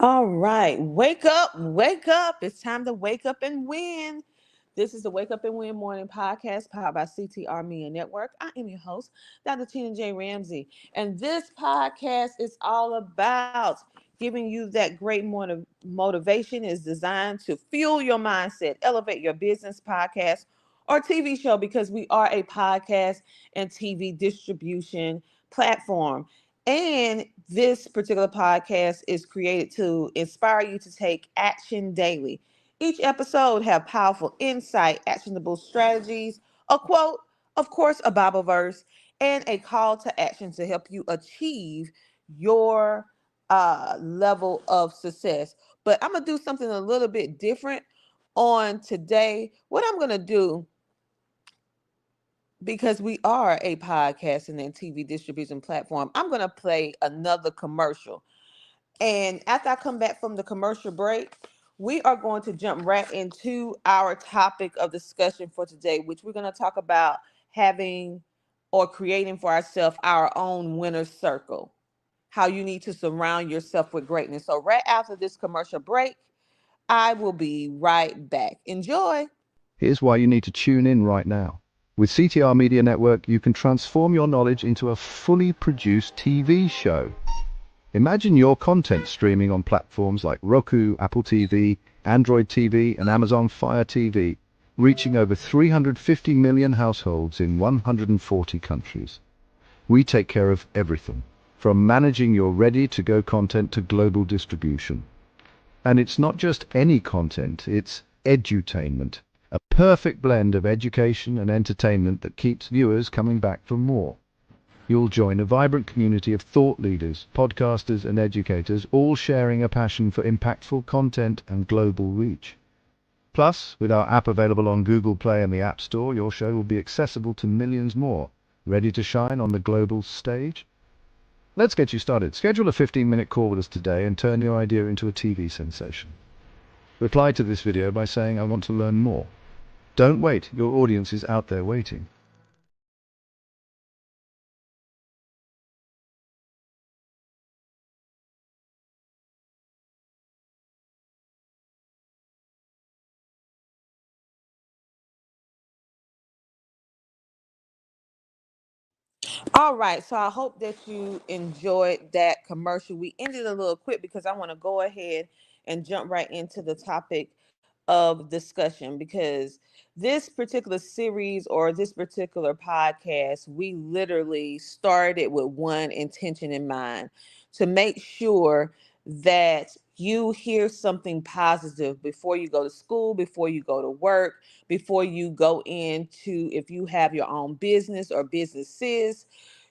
All right, wake up, wake up. It's time to wake up and win. This is the Wake Up and Win Morning Podcast powered by CTR Media Network. I am your host, Dr. Tina J. Ramsey. And this podcast is all about giving you that great motivation is designed to fuel your mindset, elevate your business podcast or TV show because we are a podcast and TV distribution platform. And this particular podcast is created to inspire you to take action daily. Each episode have powerful insight, actionable strategies, a quote, of course, a Bible verse, and a call to action to help you achieve your level of success. But I'm gonna do something a little bit different on today. What I'm gonna do, because we are a podcasting and TV distribution platform, I'm going to play another commercial. And after I come back from the commercial break, we are going to jump right into our topic of discussion for today, which we're going to talk about having or creating for ourselves our own winner's circle, how you need to surround yourself with greatness. So, right after this commercial break, I will be right back. Enjoy. Here's why you need to tune in right now. With CTR Media Network, you can transform your knowledge into a fully produced TV show. Imagine your content streaming on platforms like Roku, Apple TV, Android TV, and Amazon Fire TV, reaching over 350 million households in 140 countries. We take care of everything, from managing your ready-to-go content to global distribution. And it's not just any content, it's edutainment. A perfect blend of education and entertainment that keeps viewers coming back for more. You'll join a vibrant community of thought leaders, podcasters, and educators, all sharing a passion for impactful content and global reach. Plus, with our app available on Google Play and the App Store, your show will be accessible to millions more, ready to shine on the global stage. Let's get you started. Schedule a 15-minute call with us today and turn your idea into a TV sensation. Reply to this video by saying, "I want to learn more." Don't wait, your audience is out there waiting. All right, so I hope that you enjoyed that commercial. We ended a little quick because I want to go ahead and jump right into the topic of discussion because this particular series or this particular podcast, we literally started with one intention in mind to make sure that you hear something positive before you go to school, before you go to work, before you go into, if you have your own business or businesses,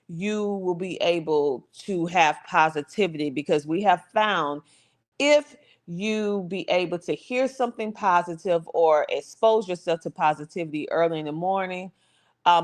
you will be able to have positivity because we have found if you be able to hear something positive or expose yourself to positivity early in the morning,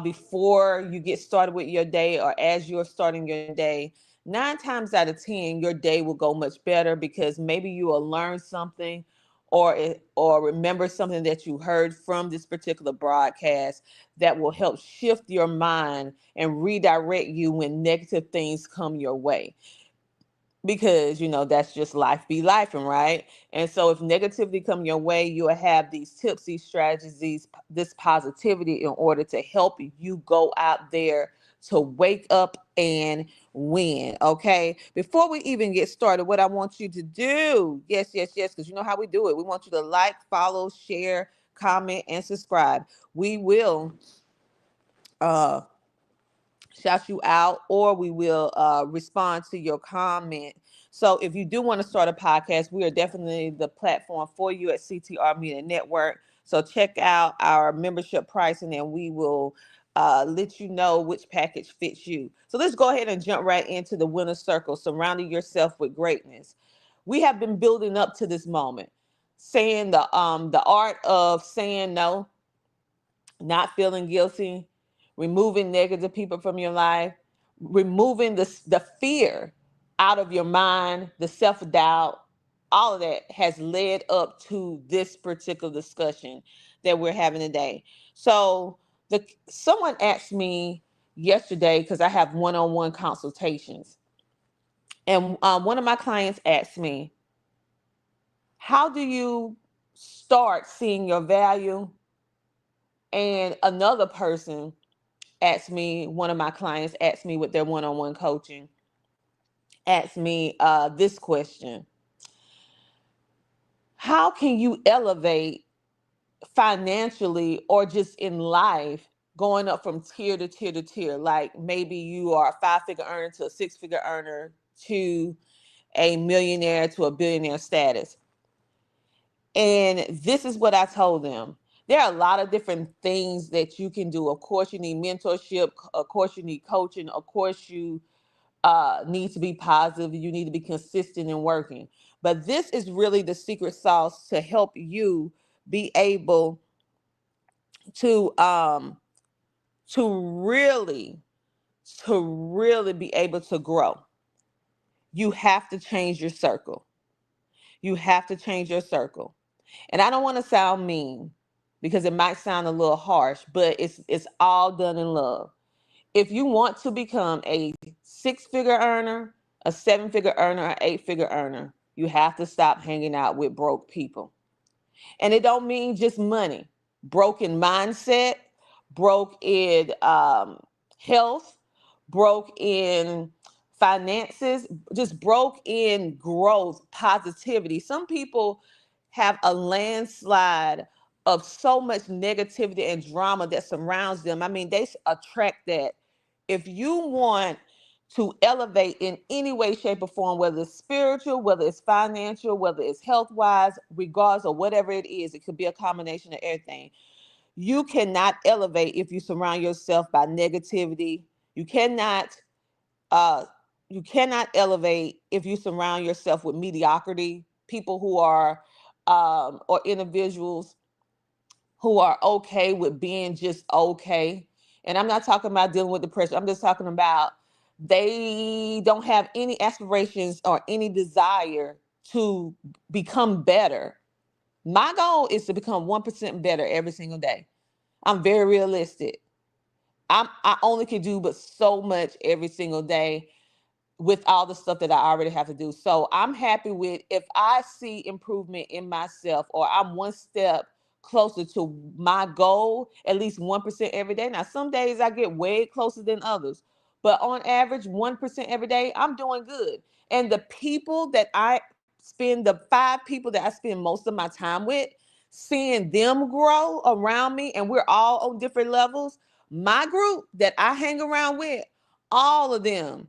before you get started with your day or as you're starting your day, 9 times out of 10, your day will go much better because maybe you will learn something or remember something that you heard from this particular broadcast that will help shift your mind and redirect you when negative things come your way, because that's just life be life, and right. And so if negativity come your way, you'll have these tips, these strategies, this positivity in order to help you go out there to wake up and win. Okay, before we even get started, what I want you to do, yes, because you know how we do it, we want you to like, follow, share, comment, and subscribe. We will uh shout you out, or we will respond to your comment. So if you do want to start a podcast, we are definitely the platform for you at CTR Media Network. So check out our membership pricing and we will let you know which package fits you. So let's go ahead and jump right into the winner circle, surrounding yourself with greatness. We have been building up to this moment, saying the art of saying no, not feeling guilty, removing negative people from your life, removing the fear out of your mind, the self doubt, all of that has led up to this particular discussion that we're having today. So, someone asked me yesterday, because I have one-on-one consultations, and one of my clients asked me, How do you start seeing your value? And another person asked me, one of my clients asked me with their one-on-one coaching, asked me this question: how can you elevate financially or just in life, going up from tier to tier to tier? Like maybe you are a five-figure earner to a six-figure earner to a millionaire to a billionaire status. And this is what I told them. There are a lot of different things that you can do. Of course, you need mentorship. Of course, you need coaching. Of course, you need to be positive. You need to be consistent in working. But this is really the secret sauce to help you be able to to really to really be able to grow. You have to change your circle. You have to change your circle. And I don't want to sound mean because it might sound a little harsh, but it's all done in love. If you want to become a six-figure earner, a seven-figure earner, an eight-figure earner, you have to stop hanging out with broke people. And it don't mean just money. Broken mindset, broke in health, broke in finances, just broke in growth, positivity. Some people have a landslide of so much negativity and drama that surrounds them. I mean, they attract that. If you want to elevate in any way, shape, or form, whether it's spiritual, whether it's financial, whether it's health wise, regardless of whatever it is, it could be a combination of everything. You cannot elevate if you surround yourself by negativity. You cannot uh you cannot elevate if you surround yourself with mediocrity, people who are or individuals who are okay with being just okay. And I'm not talking about dealing with depression. I'm just talking about they don't have any aspirations or any desire to become better. My goal is to become 1% better every single day. I'm very realistic. I only can do but so much every single day with all the stuff that I already have to do. So I'm happy with if I see improvement in myself or I'm one step closer to my goal, at least 1% every day. Now, some days I get way closer than others, but on average, 1% every day, I'm doing good. And the people that I spend, the five people that I spend most of my time with, seeing them grow around me, and we're all on different levels. My group that I hang around with, all of them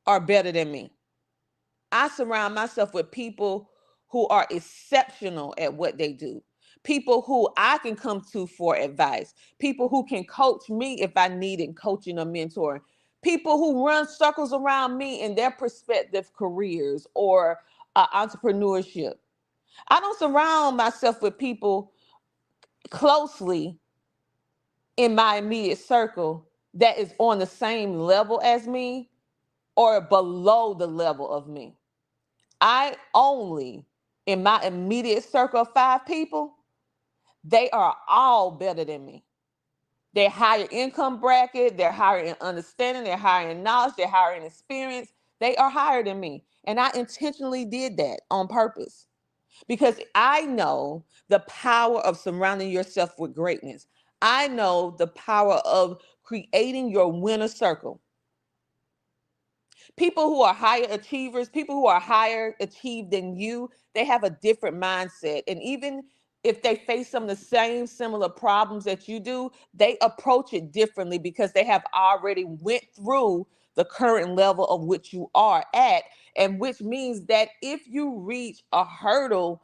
are better than me. I surround myself with people who are exceptional at what they do, people who I can come to for advice, people who can coach me if I needed coaching or mentoring, people who run circles around me in their prospective careers or entrepreneurship. I don't surround myself with people closely in my immediate circle that is on the same level as me or below the level of me. I only, in my immediate circle of five people, they are all better than me. They're higher income bracket, they're higher in understanding, they're higher in knowledge, they're higher in experience. They are higher than me. And I intentionally did that on purpose because I know the power of surrounding yourself with greatness. I know the power of creating your winner circle. People who are higher achievers, people who are higher achieved than you, they have a different mindset. And even if they face some of the same similar problems that you do, they approach it differently because they have already went through the current level of which you are at. And which means that if you reach a hurdle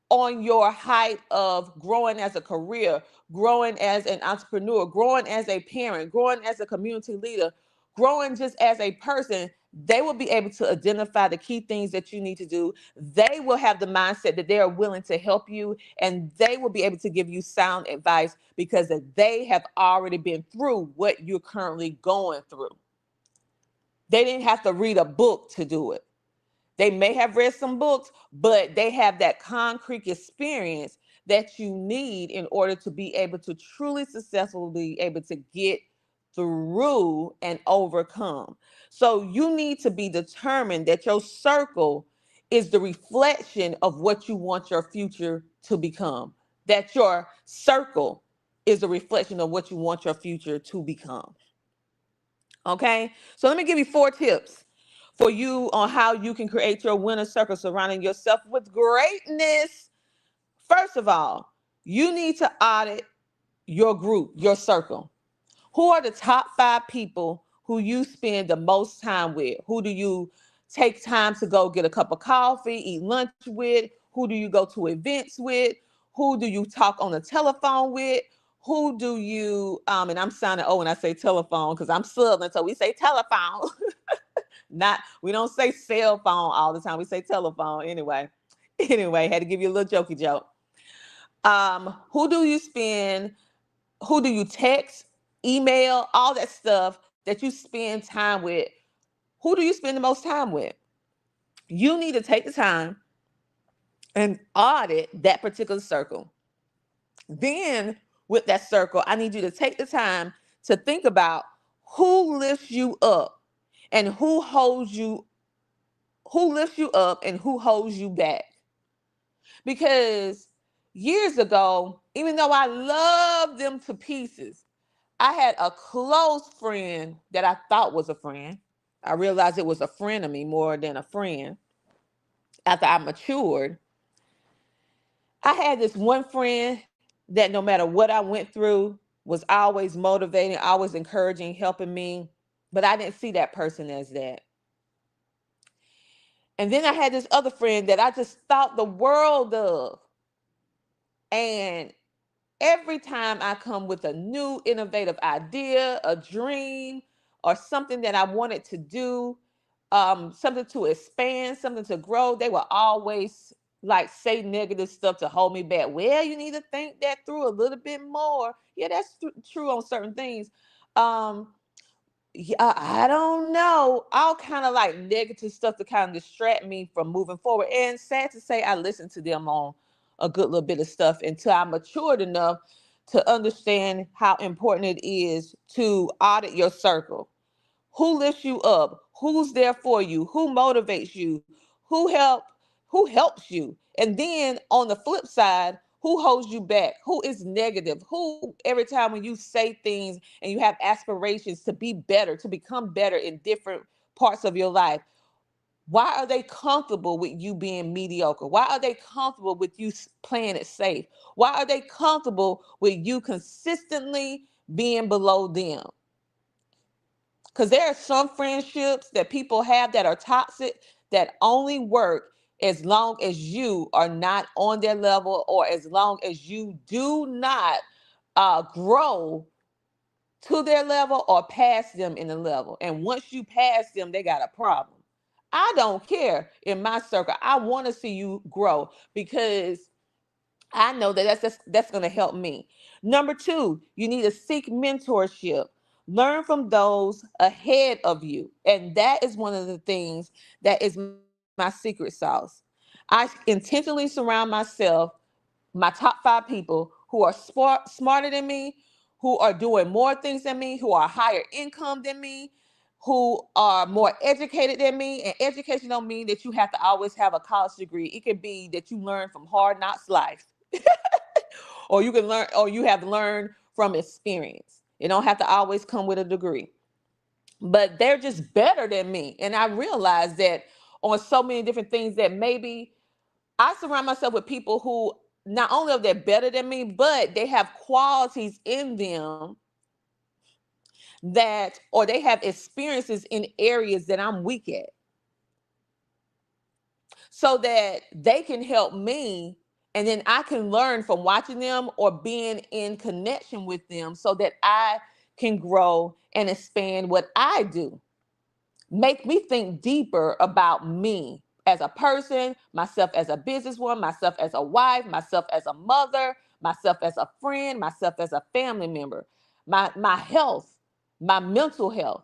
on your height of growing as a career, growing as an entrepreneur, growing as a parent, growing as a community leader, growing just as a person, they will be able to identify the key things that you need to do. They will have the mindset that they are willing to help you, and they will be able to give you sound advice because they have already been through what you're currently going through. They didn't have to read a book to do it. They may have read some books, but they have that concrete experience that you need in order to be able to truly successfully be able to get through and overcome. So you need to be determined that your circle is the reflection of what you want your future to become. That your circle is a reflection of what you want your future to become. Okay? So let me give you 4 tips for you on how you can create your winner circle surrounding yourself with greatness. First of all, you need to audit your group, your circle. Who are the top 5 people who you spend the most time with? Who do you take time to go get a cup of coffee, eat lunch with? Who do you go to events with? Who do you talk on the telephone with? Who do you, and I'm sounding old when I say telephone because I'm Southern, so we say telephone. Not, we don't say cell phone all the time. We say telephone anyway. Anyway, had to give you a little jokey joke. Who do you spend who do you text, email, all that stuff that you spend time with? Who do you spend the most time with? You need to take the time and audit that particular circle. Then, with that circle, I need you to take the time to think about who lifts you up and who lifts you up and who holds you back. Because years ago, even though I loved them to pieces, I had a close friend that I thought was a friend. I realized it was a friend of me more than a friend after I matured. I had this one friend that no matter what I went through was always motivating, always encouraging, helping me. But I didn't see that person as that. And then I had this other friend that I just thought the world of. And every time I come with a new innovative idea, a dream, or something that I wanted to do, something to expand, something to grow, they will always like say negative stuff to hold me back. Well, you need to think that through a little bit more. Yeah, that's true on certain things. Um, yeah, I don't know. All kind of like negative stuff to kind of distract me from moving forward. And sad to say, I listened to them on a good little bit of stuff until I matured enough to understand how important it is to audit your circle. Who lifts you up? Who's there for you? Who motivates you? Who help who helps you? And then on the flip side, who holds you back? Who is negative? Who every time when you say things and you have aspirations to be better, to become better in different parts of your life, why are they comfortable with you being mediocre? Why are they comfortable with you playing it safe? Why are they comfortable with you consistently being below them? Because there are some friendships that people have that are toxic that only work as long as you are not on their level or as long as you do not grow to their level or pass them in the level. And once you pass them, they got a problem. I don't care in my circle. I want to see you grow because I know that that's going to help me. Number 2, you need to seek mentorship. Learn from those ahead of you. And that is one of the things that is my secret sauce. I intentionally surround myself, my top 5 people who are smarter than me, who are doing more things than me, who are higher income than me, who are more educated than me. And education don't mean that you have to always have a college degree. It could be that you learn from hard knocks life, or you can learn, or you have learned from experience. It don't have to always come with a degree, but they're just better than me. And I realize that on so many different things that maybe I surround myself with people who not only are they better than me, but they have qualities in them that, or they have experiences in areas that I'm weak at, so that they can help me. And then I can learn from watching them or being in connection with them so that I can grow and expand what I do. Make me think deeper about me as a person, myself as a businesswoman, myself as a wife, myself as a mother, myself as a friend, myself as a family member, my health, my mental health.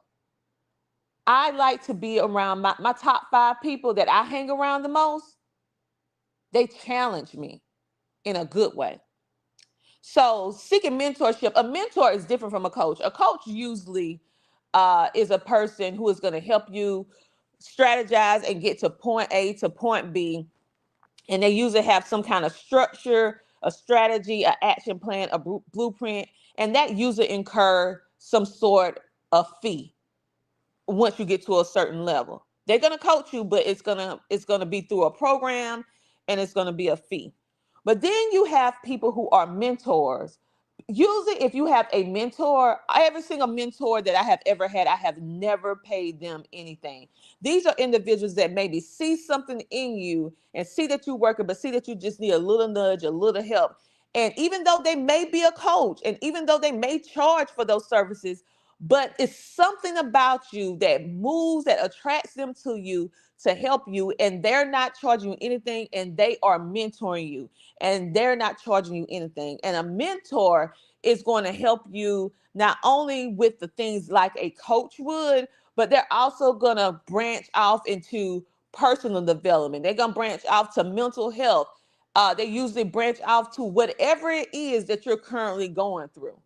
I like to be around my top 5 people that I hang around the most. They challenge me in a good way. So seeking mentorship, a mentor is different from a coach. A coach usually is a person who is going to help you strategize and get to point A to point B, and they usually have some kind of structure, a strategy, an action plan, a blueprint, and that usually incur some sort of fee once you get to a certain level. They're gonna coach you, but it's gonna be through a program, and it's gonna be a fee. But then you have people who are mentors. Usually, if you have a mentor, every single mentor that I have ever had, I have never paid them anything. These are individuals that maybe see something in you and see that you're working, but see that you just need a little nudge, a little help. And even though they may be a coach, and even though they may charge for those services, but it's something about you that moves, that attracts them to you to help you, and they're not charging you anything, and they are mentoring you, and they're not charging you anything. And a mentor is going to help you not only with the things like a coach would, but they're also going to branch off into personal development. They're going to branch off to mental health. They usually branch off to whatever it is that you're currently going through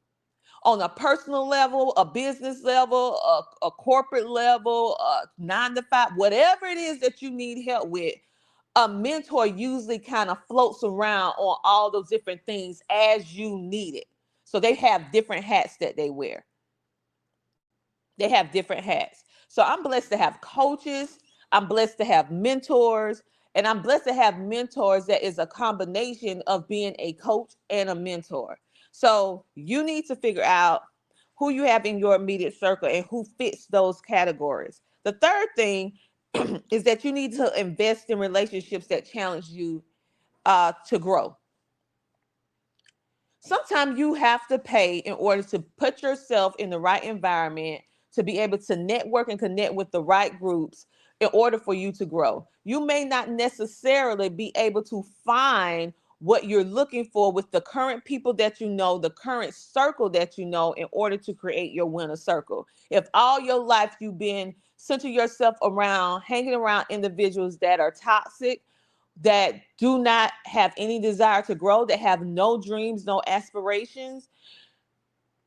on a personal level, a business level, a corporate level, a 9 to 5, whatever it is that you need help with. A mentor usually kind of floats around on all those different things as you need it. So they have different hats that they wear. They have different hats. So I'm blessed to have coaches. I'm blessed to have mentors. And I'm blessed to have mentors that is a combination of being a coach and a mentor. So you need to figure out who you have in your immediate circle and who fits those categories. The third thing is that you need to invest in relationships that challenge you to grow. Sometimes you have to pay in order to put yourself in the right environment to be able to network and connect with the right groups in order for you to grow. You may not necessarily be able to find what you're looking for with the current people that you know, the current circle that you know, in order to create your winner circle. If all your life you've been center yourself around hanging around individuals that are toxic, that do not have any desire to grow, that have no dreams, no aspirations,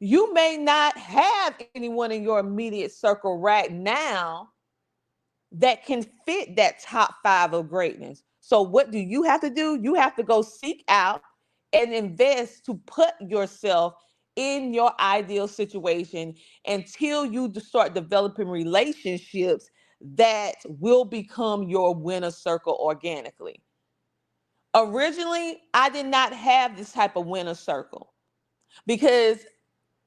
you may not have anyone in your immediate circle right now that can fit that top 5 of greatness. So, what do you have to do? You have to go seek out and invest to put yourself in your ideal situation until you start developing relationships that will become your winner circle organically. Originally, I did not have this type of winner circle because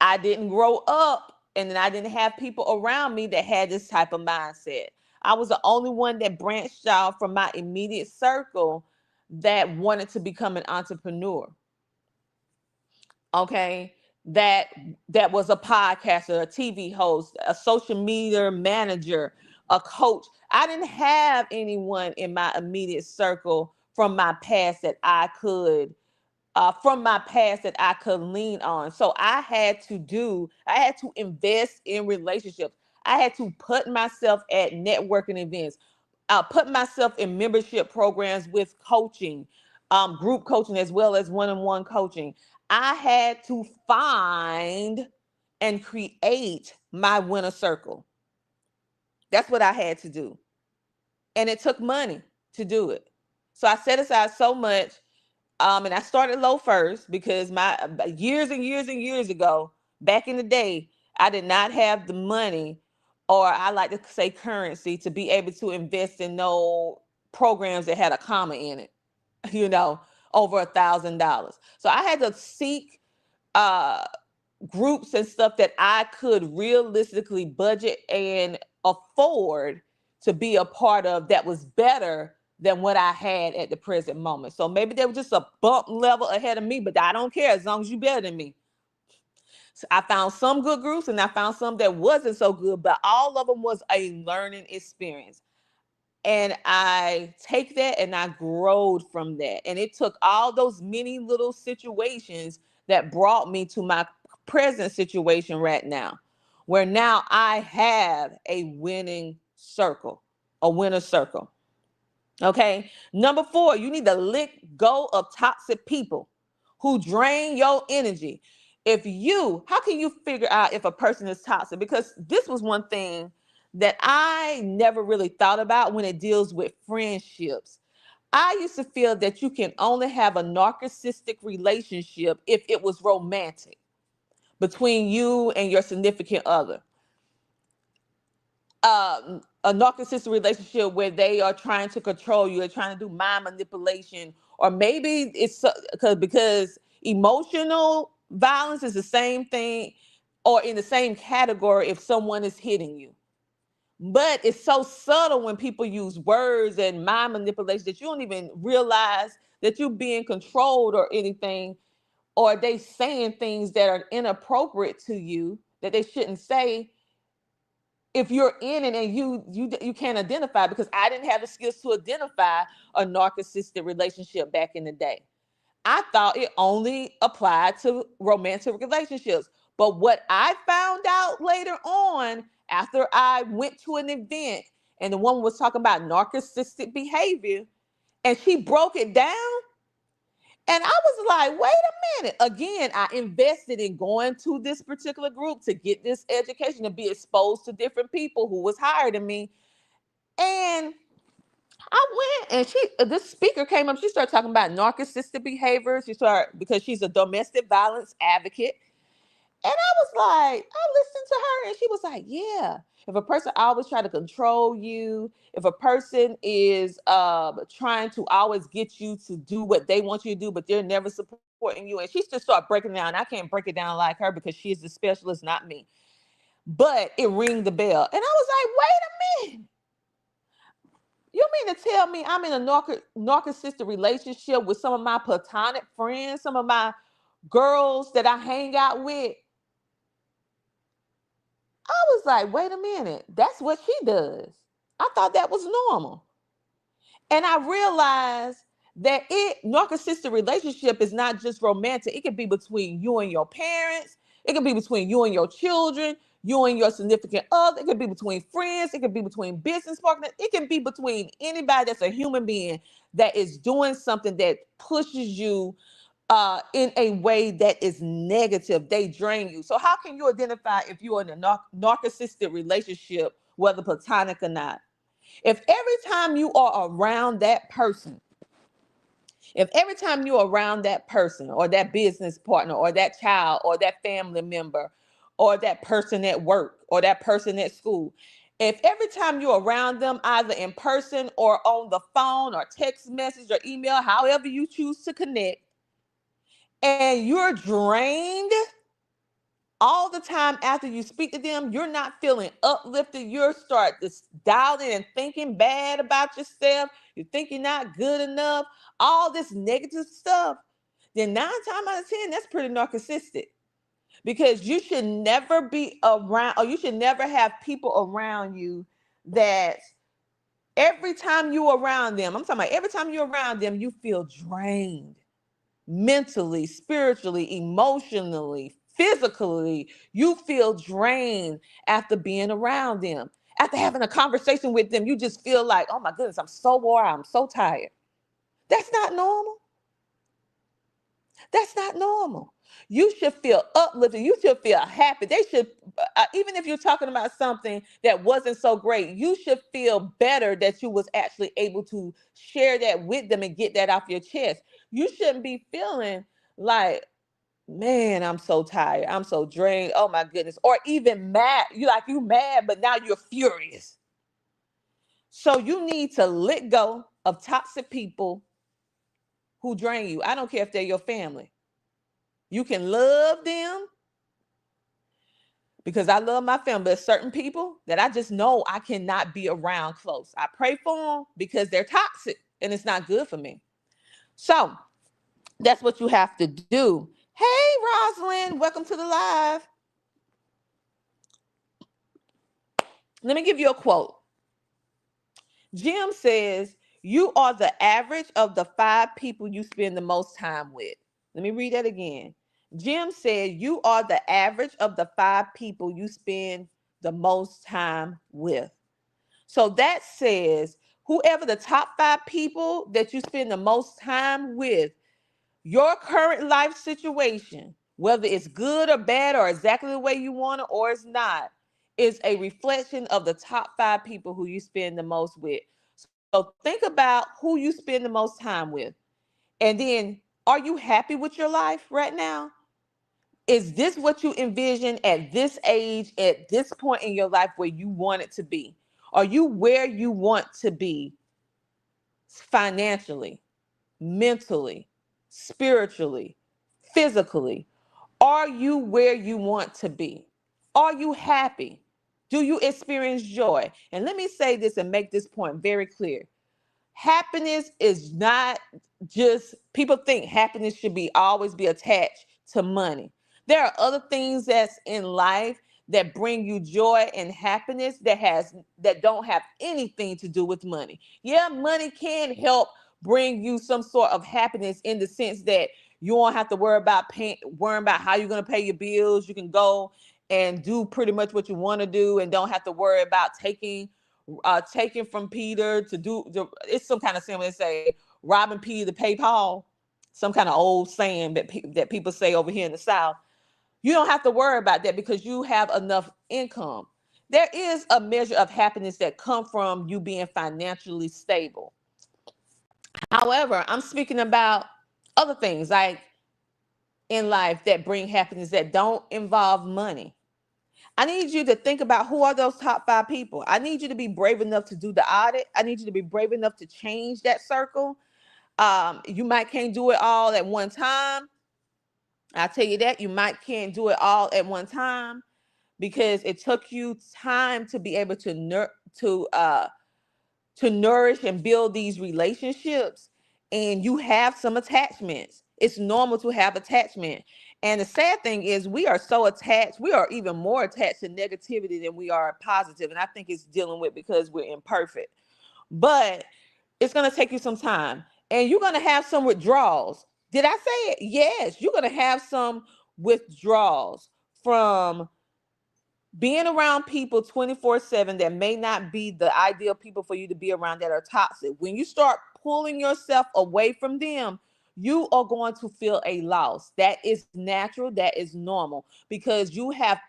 I didn't grow up and then I didn't have people around me that had this type of mindset. I was the only one that branched out from my immediate circle that wanted to become an entrepreneur. Okay. That that was a podcaster, a TV host, a social media manager, a coach. I didn't have anyone in my immediate circle from my past that I could lean on. So I had to invest in relationships. I had to put myself at networking events, put myself in membership programs with coaching, group coaching, as well as one-on-one coaching. I had to find and create my winner circle. That's what I had to do. And it took money to do it. So I set aside so much. And I started low first because my years and years and years ago, back in the day, I did not have the money, or I like to say currency, to be able to invest in no programs that had a comma in it, you know, over $1,000. So I had to seek uh, groups and stuff that I could realistically budget and afford to be a part of that was better than what I had at the present moment. So maybe they were just a bump level ahead of me, but I don't care as long as you better than me. So I found some good groups and I found some that wasn't so good, but all of them was a learning experience. And I take that and I growed from that. And it took all those many little situations that brought me to my present situation right now, where now I have a winning circle, a winner circle. Okay. Number 4, you need to let go of toxic people who drain your energy. How can you figure out if a person is toxic? Because this was one thing that I never really thought about when it deals with friendships. I used to feel that you can only have a narcissistic relationship if it was romantic between you and your significant other. A narcissistic relationship where they are trying to control you, they're trying to do mind manipulation, or maybe it's because emotional violence is the same thing or in the same category if someone is hitting you. But it's so subtle when people use words and mind manipulation that you don't even realize that you're being controlled or anything, or they saying things that are inappropriate to you that they shouldn't say if you're in it and you can't identify, because I didn't have the skills to identify a narcissistic relationship back in the day. I thought it only applied to romantic relationships. But what I found out later on, after I went to an event and the woman was talking about narcissistic behavior and she broke it down, and I was like, wait a minute. Again, I invested in going to this particular group to get this education, to be exposed to different people who was higher than me. And I went and this speaker came up. She started talking about narcissistic behavior. She started, because she's a domestic violence advocate. And I was like, I listened to her and she was like, yeah, if a person always try to control you, if a person is trying to always get you to do what they want you to do, but they're never supporting you. And she just started breaking it down. I can't break it down like her because she is the specialist, not me. But it rang the bell. And I was like, wait a minute. You mean to tell me I'm in a narcissistic relationship with some of my platonic friends, some of my girls that I hang out with? I was like, wait a minute, that's what she does. I thought that was normal. And I realized that narcissistic relationship is not just romantic. It can be between you and your parents. It can be between you and your children, you and your significant other. It can be between friends. It can be between business partners. It can be between anybody that's a human being that is doing something that pushes you in a way that is negative. They drain you. So how can you identify if you're in a narcissistic relationship, whether platonic or not? If every time you are around that person, if every time you're around that person or that business partner or that child or that family member or that person at work or that person at school, if every time you're around them, either in person or on the phone or text message or email, however you choose to connect, and you're drained all the time after you speak to them, you're not feeling uplifted. You're start this doubting and thinking bad about yourself. You think you're not good enough, all this negative stuff. Then 9 times out of 10, that's pretty narcissistic, because you should never be around, or you should never have people around you that every time you're around them, I'm talking about every time you're around them, you feel drained mentally, spiritually, emotionally, physically. You feel drained after being around them. After having a conversation with them, you just feel like, oh my goodness, I'm so wore out, I'm so tired. That's not normal. That's not normal. You should feel uplifted. You should feel happy. They should, even if you're talking about something that wasn't so great, you should feel better that you was actually able to share that with them and get that off your chest. You shouldn't be feeling like, man, I'm so tired. I'm so drained. Oh my goodness. Or even mad. You mad, but now you're furious. So you need to let go of toxic people who drain you. I don't care if they're your family. You can love them, because I love my family. There's certain people that I just know I cannot be around close. I pray for them because they're toxic and it's not good for me. So that's what you have to do. Hey, Rosalind, welcome to the live. Let me give you a quote. Jim says, you are the average of the 5 people you spend the most time with. Let me read that again. Jim said, you are the average of the 5 people you spend the most time with. So that says, whoever the top 5 people that you spend the most time with, your current life situation, whether it's good or bad or exactly the way you want it or it's not, is a reflection of the top 5 people who you spend the most with. So think about who you spend the most time with. And then, are you happy with your life right now? Is this what you envision at this age, at this point in your life where you want it to be? Are you where you want to be financially, mentally, spiritually, physically? Are you where you want to be? Are you happy? Do you experience joy? And let me say this and make this point very clear. Happiness is not just, people think happiness should be always be attached to money. There are other things that's in life that bring you joy and happiness that don't have anything to do with money. Yeah, money can help bring you some sort of happiness in the sense that you won't have to worrying about how you're going to pay your bills. You can go and do pretty much what you want to do and don't have to worry about taking from Peter to do it's some kind of saying they say robbing Peter to pay Paul, some kind of old saying that people say over here in the South. You don't have to worry about that because you have enough income. There is a measure of happiness that come from you being financially stable. However, I'm speaking about other things like in life that bring happiness that don't involve money. I need you to think about who are those top 5 people. I need you to be brave enough to do the audit. I need you to be brave enough to change that circle. You might can't do it all at one time. I tell you that you might can't do it all at one time because it took you time to be able to nourish and build these relationships, and you have some attachments. It's normal to have attachment. And the sad thing is we are so attached, we are even more attached to negativity than we are positive. And I think it's dealing with because we're imperfect. But it's going to take you some time. And you're going to have some withdrawals. Did I say it? Yes, you're going to have some withdrawals from being around people 24/7 that may not be the ideal people for you to be around, that are toxic. When you start pulling yourself away from them, you are going to feel a loss. That is natural, that is normal, because you have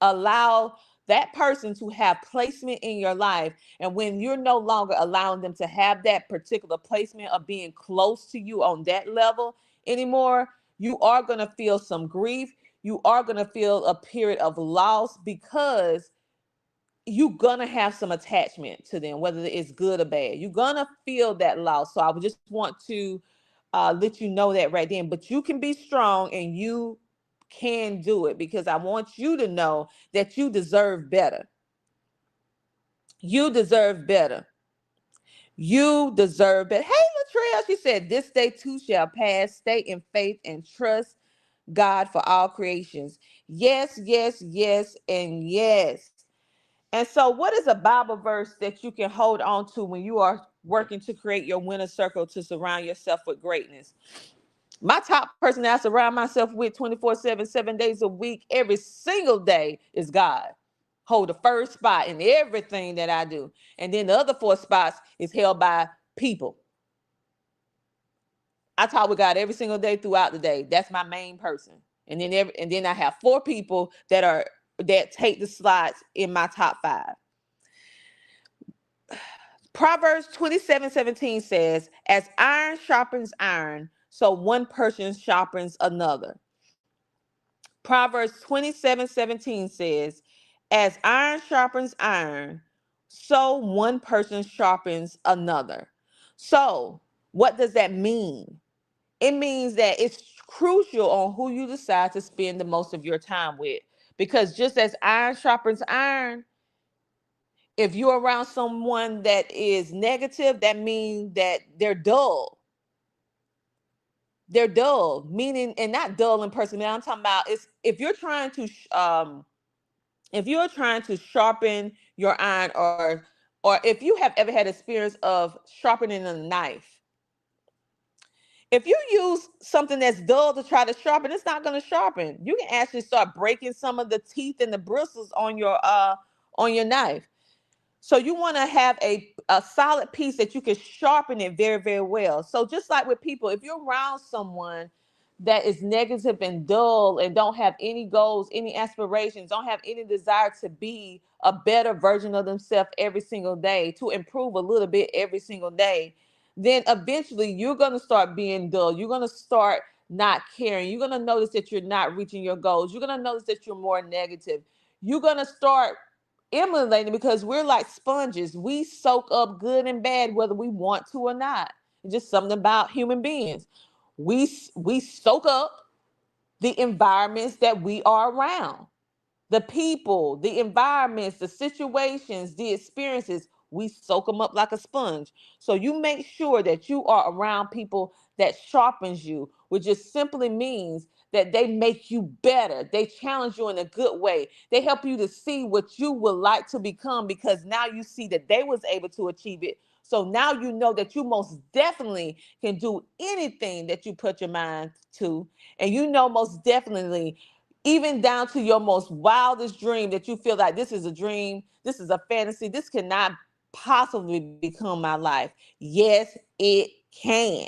allowed that person to have placement in your life. And when you're no longer allowing them to have that particular placement of being close to you on that level anymore, you are going to feel some grief. You are going to feel a period of loss because you're going to have some attachment to them, whether it's good or bad. You're going to feel that loss. So I would just want to let you know that right then. But you can be strong and you can do it, because I want you to know that you deserve better. You deserve better. You deserve better. Hey, Latrell, she said, this day too shall pass. Stay in faith and trust God for all creations. Yes, yes, yes, and yes. And so, what is a Bible verse that you can hold on to when you are working to create your winner circle to surround yourself with greatness? My top person that I surround myself with 24/7, 7 days a week, every single day is God. Hold the first spot in everything that I do. And then the other 4 spots is held by people. I talk with God every single day throughout the day. That's my main person. And then I have 4 people that take the slots in my top 5. Proverbs 27:17 says, as iron sharpens iron, so one person sharpens another. Proverbs 27:17 says, as iron sharpens iron, so one person sharpens another. So, what does that mean? It means that it's crucial on who you decide to spend the most of your time with. Because just as iron sharpens iron, if you're around someone that is negative, that means that they're dull. They're dull, meaning, and not dull in personality. I'm talking about, it's if you're trying to sharpen your iron, or if you have ever had experience of sharpening a knife. If you use something that's dull to try to sharpen, it's not going to sharpen. You can actually start breaking some of the teeth and the bristles on your knife. So you want to have a solid piece that you can sharpen it very, very well. So just like with people, if you're around someone that is negative and dull and don't have any goals, any aspirations, don't have any desire to be a better version of themselves every single day, to improve a little bit every single day, then eventually you're going to start being dull. You're going to start not caring. You're going to notice that you're not reaching your goals. You're going to notice that you're more negative. You're going to start emulating, because we're like sponges. We soak up good and bad whether we want to or not. It's just something about human beings. We soak up the environments that we are around, the people, the environments, the situations, the experiences. We soak them up like a sponge. So you make sure that you are around people that sharpens you, which just simply means that they make you better. They challenge you in a good way. They help you to see what you would like to become, because now you see that they was able to achieve it. So now you know that you most definitely can do anything that you put your mind to. And you know most definitely, even down to your most wildest dream, that you feel like this is a dream, this is a fantasy, this cannot possibly become my life. Yes, it can.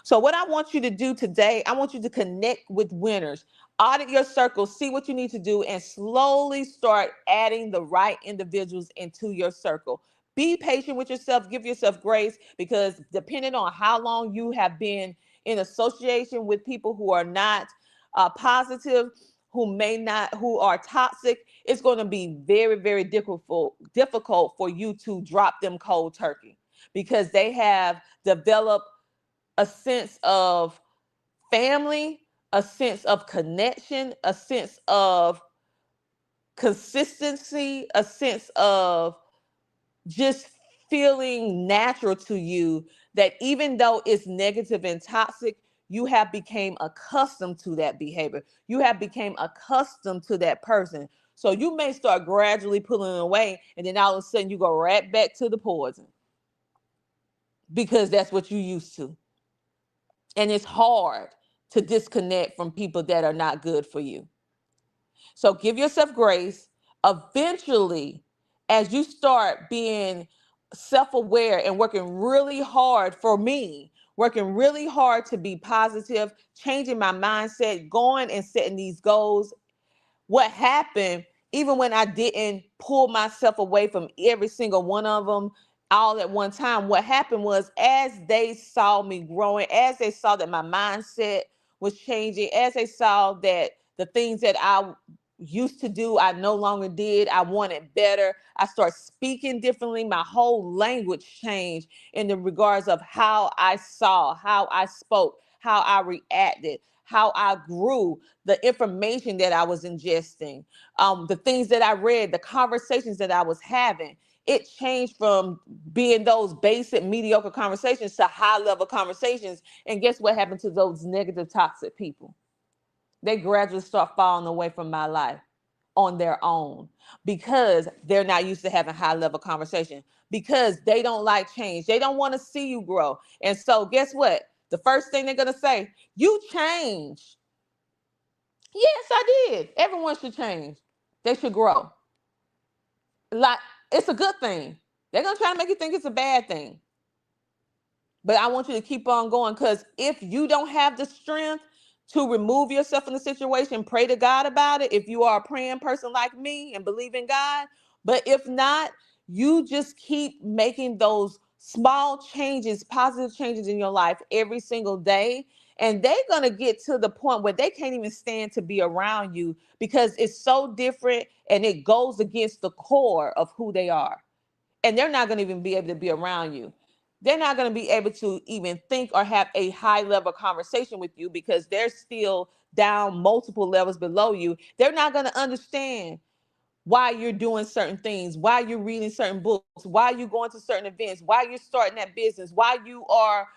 So, what I want you to do today, I want you to connect with winners, audit your circle, see what you need to do, and slowly start adding the right individuals into your circle. Be patient with yourself, give yourself grace, because depending on how long you have been in association with people who are not positive, who may not, who are toxic, it's going to be very, very difficult for you to drop them cold turkey, because they have developed a sense of family, a sense of connection, a sense of consistency, a sense of just feeling natural to you, that even though it's negative and toxic, you have become accustomed to that behavior. You have become accustomed to that person. So you may start gradually pulling away, and then all of a sudden you go right back to the poison, because that's what you used to. And it's hard to disconnect from people that are not good for you. So give yourself grace. Eventually, as you start being self aware and working really hard, for me, working really hard to be positive, changing my mindset, going and setting these goals, what happened, even when I didn't pull myself away from every single one of them all at one time, what happened was, as they saw me growing, as they saw that my mindset was changing, as they saw that the things that I used to do, I no longer did, I wanted better, I started speaking differently. My whole language changed in the regards of how I saw, how I spoke, how I reacted, how I grew, the information that I was ingesting, the things that I read, the conversations that I was having. It changed from being those basic, mediocre conversations to high level conversations. And guess what happened to those negative, toxic people? They gradually start falling away from my life on their own, because they're not used to having high level conversation, because they don't like change. They don't want to see you grow. And so guess what? The first thing they're going to say, you change. Yes, I did. Everyone should change. They should grow. Like, it's a good thing. They're gonna try to make you think it's a bad thing. But I want you to keep on going, because if you don't have the strength to remove yourself from the situation, pray to God about it. If you are a praying person like me and believe in God, but if not, you just keep making those small changes, positive changes in your life every single day. And they're going to get to the point where they can't even stand to be around you, because it's so different and it goes against the core of who they are, and they're not going to even be able to be around you. They're not going to be able to even think or have a high level conversation with you, because they're still down multiple levels below you. They're not going to understand why you're doing certain things, why you're reading certain books, why you're going to certain events, why you're starting that business, why you are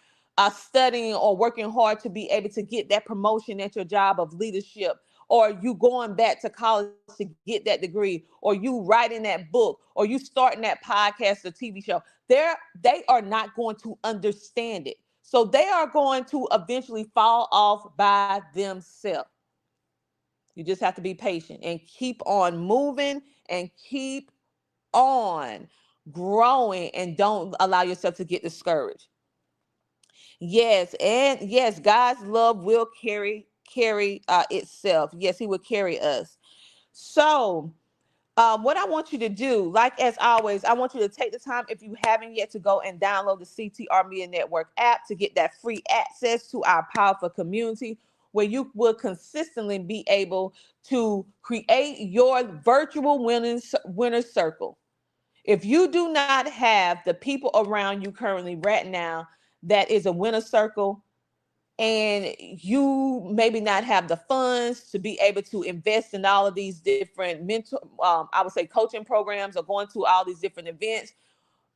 studying or working hard to be able to get that promotion at your job of leadership, or you going back to college to get that degree, or you writing that book, or you starting that podcast or TV show. They are not going to understand it. So they are going to eventually fall off by themselves. You just have to be patient and keep on moving and keep on growing, and don't allow yourself to get discouraged. Yes, and yes, God's love will carry carry itself. Yes, he will carry us. So what I want you to do, like as always, I want you to take the time, if you haven't yet, to go and download the CTR Media Network app to get that free access to our powerful community, where you will consistently be able to create your virtual winner circle. If you do not have the people around you currently right now that is a winner circle, and you maybe not have the funds to be able to invest in all of these different mental, I would say coaching programs, or going to all these different events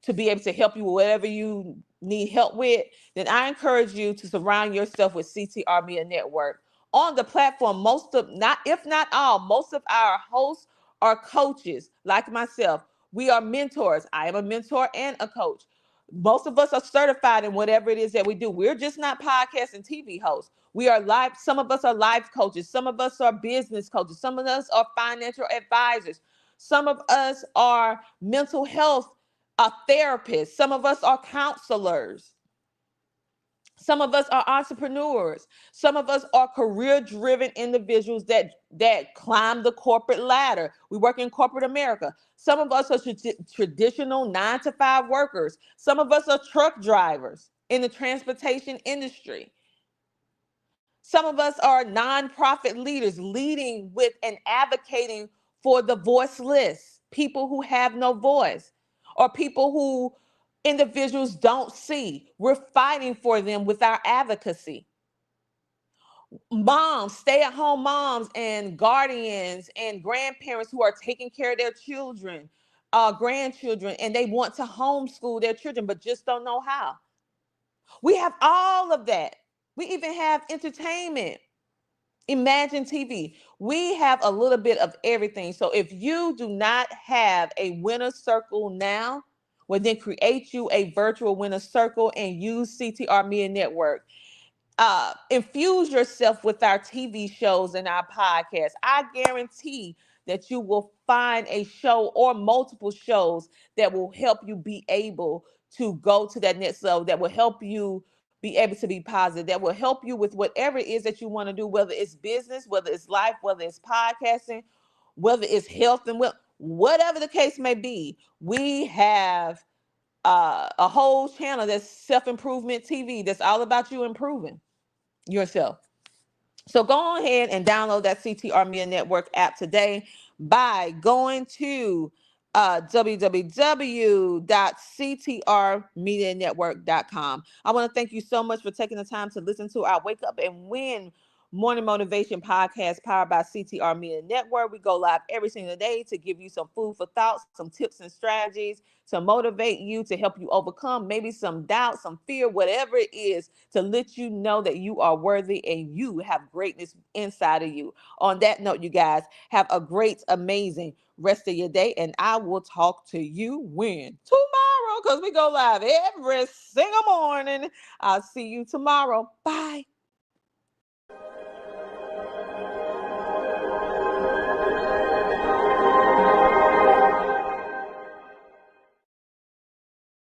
to be able to help you with whatever you need help with, then I encourage you to surround yourself with CTR Media Network. On the platform, most of, not if not all, most of our hosts are coaches like myself. We are mentors. I am a mentor and a coach. Most of us are certified in whatever it is that we do. We're just not podcast and TV hosts. We are live. Some of us are life coaches. Some of us are business coaches. Some of us are financial advisors. Some of us are mental health therapists. Some of us are counselors. Some of us are entrepreneurs. Some of us are career-driven individuals that climb the corporate ladder. We work in corporate America. Some of us are traditional 9 to 5 workers. Some of us are truck drivers in the transportation industry. Some of us are nonprofit leaders, leading with and advocating for the voiceless, people who have no voice, or people who individuals don't see. We're fighting for them with our advocacy. Moms, stay at home moms, and guardians and grandparents who are taking care of their children, grandchildren, and they want to homeschool their children but just don't know how. We have all of that. We even have entertainment. Imagine TV. We have a little bit of everything. So if you do not have a winner circle now, well, then create you a virtual winner circle and use CTR Media Network. Infuse yourself with our TV shows and our podcasts. I guarantee that you will find a show or multiple shows that will help you be able to go to that next level, that will help you be able to be positive, that will help you with whatever it is that you want to do, whether it's business, whether it's life, whether it's podcasting, whether it's health and whatever the case may be. We have a whole channel that's self-improvement TV, that's all about you improving yourself. So go ahead and download that CTR Media Network app today by going to www.ctrmedianetwork.com. I want to thank you so much for taking the time to listen to our Wake Up and Win morning motivation podcast powered by CTR Media Network. We go live every single day to give you some food for thought, some tips and strategies to motivate you, to help you overcome maybe some doubt, some fear, whatever it is, to let you know that you are worthy and you have greatness inside of you. On that note, you guys, have a great, amazing rest of your day, and I will talk to you when? Tomorrow, because we go live every single morning. I'll see you tomorrow. Bye.